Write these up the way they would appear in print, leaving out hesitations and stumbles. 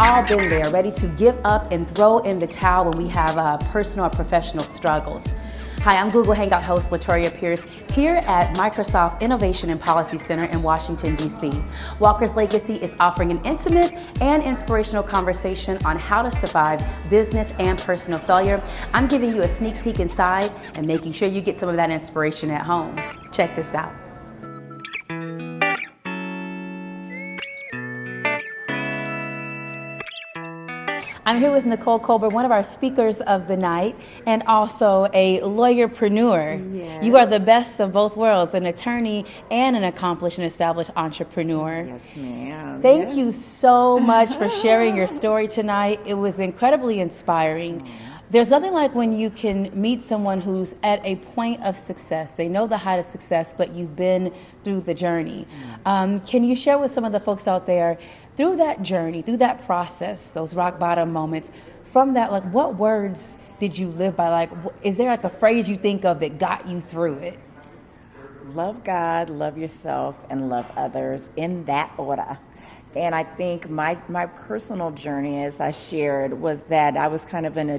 all been there, ready to give up and throw in the towel when we have personal or professional struggles. Hi, I'm Google Hangout host LaToria Pierce here at Microsoft Innovation and Policy Center in Washington, D.C. Walker's Legacy is offering an intimate and inspirational conversation on how to survive business and personal failure. I'm giving you a sneak peek inside and making sure you get some of that inspiration at home. Check this out. I'm here with Nicole Cober, one of our speakers of the night, and also a lawyerpreneur. Yes. You are the best of both worlds, an attorney and an accomplished and established entrepreneur. Yes, ma'am. Thank you so much for sharing your story tonight. It was incredibly inspiring. There's nothing like when you can meet someone who's at a point of success. They know the height of success, but you've been through the journey. Can you share with some of the folks out there, through that journey, through that process, those rock bottom moments, from that, like, what words did you live by? Like, is there like a phrase you think of that got you through it? Love God, love yourself, and love others, in that order. And I think my personal journey, as I shared, was that I was kind of an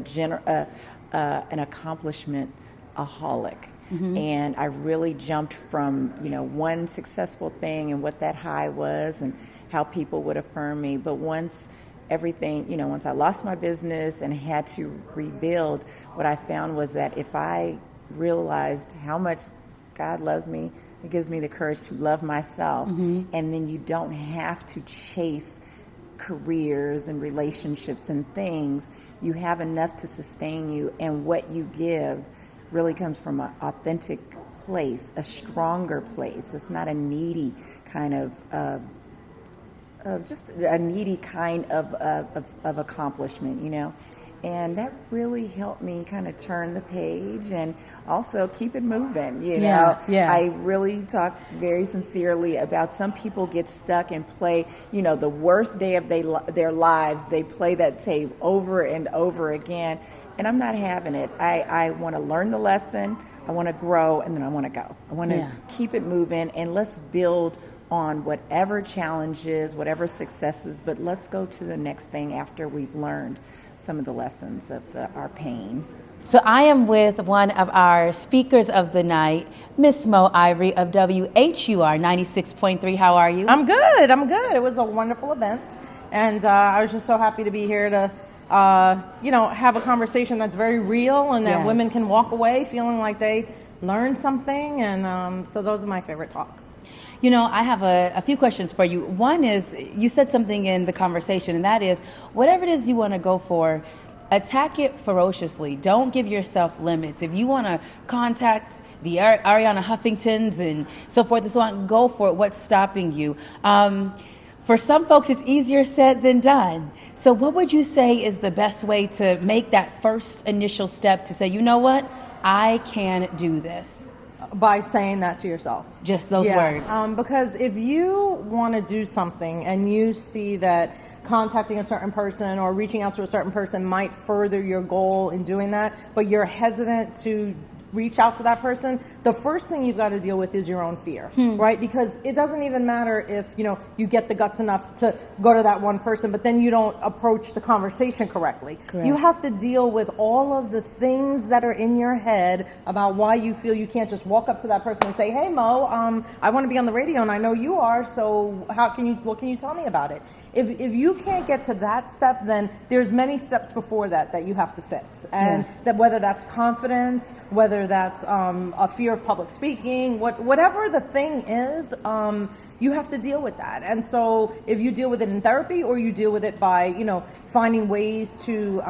accomplishment-aholic. Mm-hmm. And I really jumped from, one successful thing and what that high was and how people would affirm me. But once once I lost my business and had to rebuild, what I found was that if I realized how much God loves me, it gives me the courage to love myself. Mm-hmm. And then you don't have to chase careers and relationships and things. You have enough to sustain you, and what you give really comes from an authentic place, a stronger place. It's not a needy kind of just a needy kind of accomplishment, And that really helped me kind of turn the page and also keep it moving, Yeah. I really talk very sincerely about some people get stuck and play, the worst day of their lives. They play that tape over and over again. And I'm not having it. I want to learn the lesson. I want to grow, and then I want to go. I want to keep it moving, and let's build on whatever challenges, whatever successes, but let's go to the next thing after we've learned some of the lessons of our pain. So I am with one of our speakers of the night, Miss Mo Ivory of WHUR 96.3. How are you? I'm good. It was a wonderful event, and I was just so happy to be here to have a conversation that's very real and that women can walk away feeling like they learned something. And so those are my favorite talks. I have a few questions for you. One is, you said something in the conversation, and that is, whatever it is you want to go for, attack it ferociously. Don't give yourself limits. If you want to contact the Ariana Huffingtons and so forth and so on, go for it. What's stopping you? For some folks, it's easier said than done. So what would you say is the best way to make that first initial step to say, you know what, I can do this? By saying that to yourself. Just those words. Because if you want to do something and you see that contacting a certain person or reaching out to a certain person might further your goal in doing that, but you're hesitant to reach out to that person, the first thing you've got to deal with is your own fear, right? Because it doesn't even matter if, you get the guts enough to go to that one person, but then you don't approach the conversation correctly. Correct. You have to deal with all of the things that are in your head about why you feel you can't just walk up to that person and say, hey, Mo, I want to be on the radio and I know you are, so what can you tell me about it? If you can't get to that step, then there's many steps before that you have to fix. And that whether that's confidence, whether that's a fear of public speaking, whatever the thing is, you have to deal with that. And so if you deal with it in therapy or you deal with it by, finding ways to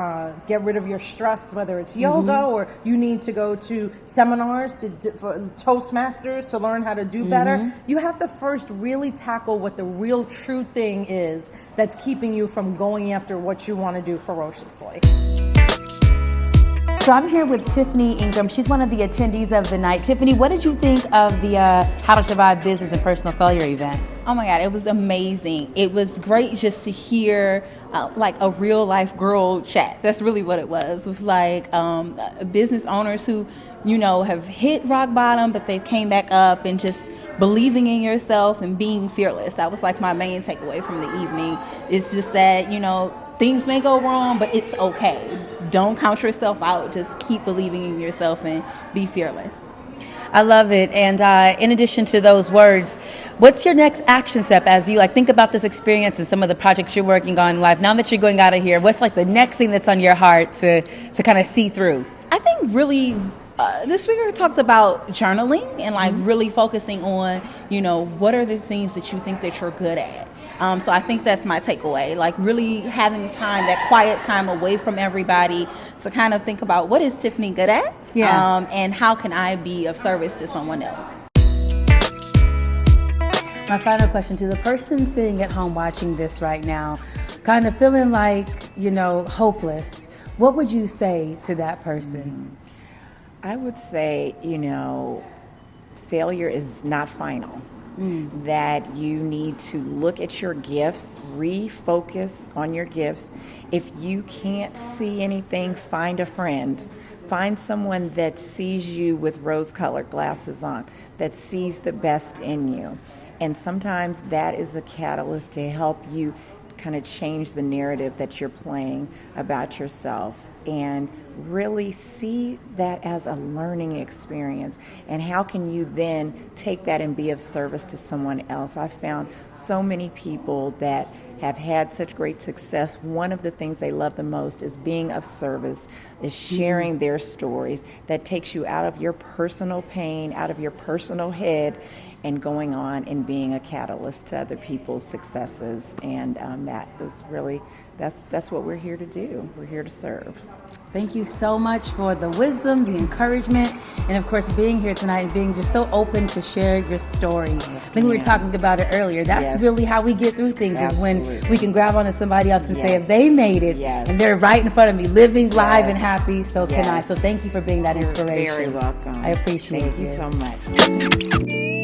get rid of your stress, whether it's yoga or you need to go to seminars for Toastmasters to learn how to do better, you have to first really tackle what the real true thing is that's keeping you from going after what you want to do ferociously. So I'm here with Tiffany Ingram. She's one of the attendees of the night. Tiffany, what did you think of the How to Survive Business and Personal Failure event? Oh my God, it was amazing. It was great just to hear like a real life girl chat. That's really what it was, with like business owners who, have hit rock bottom, but they came back up, and just believing in yourself and being fearless. That was like my main takeaway from the evening. It's just that, things may go wrong, but it's okay. Don't count yourself out. Just keep believing in yourself and be fearless. I love it. And in addition to those words, what's your next action step as you think about this experience and some of the projects you're working on in life? Now that you're going out of here, what's the next thing that's on your heart to kind of see through? I think really this speaker talked about journaling and really focusing on, what are the things that you think that you're good at. So I think that's my takeaway, really having time, that quiet time away from everybody to kind of think about what is Tiffany good at, and how can I be of service to someone else. My final question to the person sitting at home watching this right now, kind of feeling hopeless, what would you say to that person? I would say, failure is not final. That you need to look at your gifts, refocus on your gifts. If you can't see anything, find a friend. Find someone that sees you with rose-colored glasses on, that sees the best in you. And sometimes that is a catalyst to help you kind of change the narrative that you're playing about yourself, and really see that as a learning experience. And how can you then take that and be of service to someone else? I've found so many people that have had such great success. One of the things they love the most is being of service, is sharing their stories. That takes you out of your personal pain, out of your personal head, and going on and being a catalyst to other people's successes. And that is really, that's what we're here to do. We're here to serve. Thank you so much for the wisdom, the encouragement, and of course being here tonight and being just so open to share your story. Yes, I think we were talking about it earlier. That's really how we get through things. Absolutely. Is when we can grab onto somebody else and say, if they made it and they're right in front of me, living live and happy, so can I. So thank you for being that inspiration. You're very welcome. I appreciate it. Thank you so much.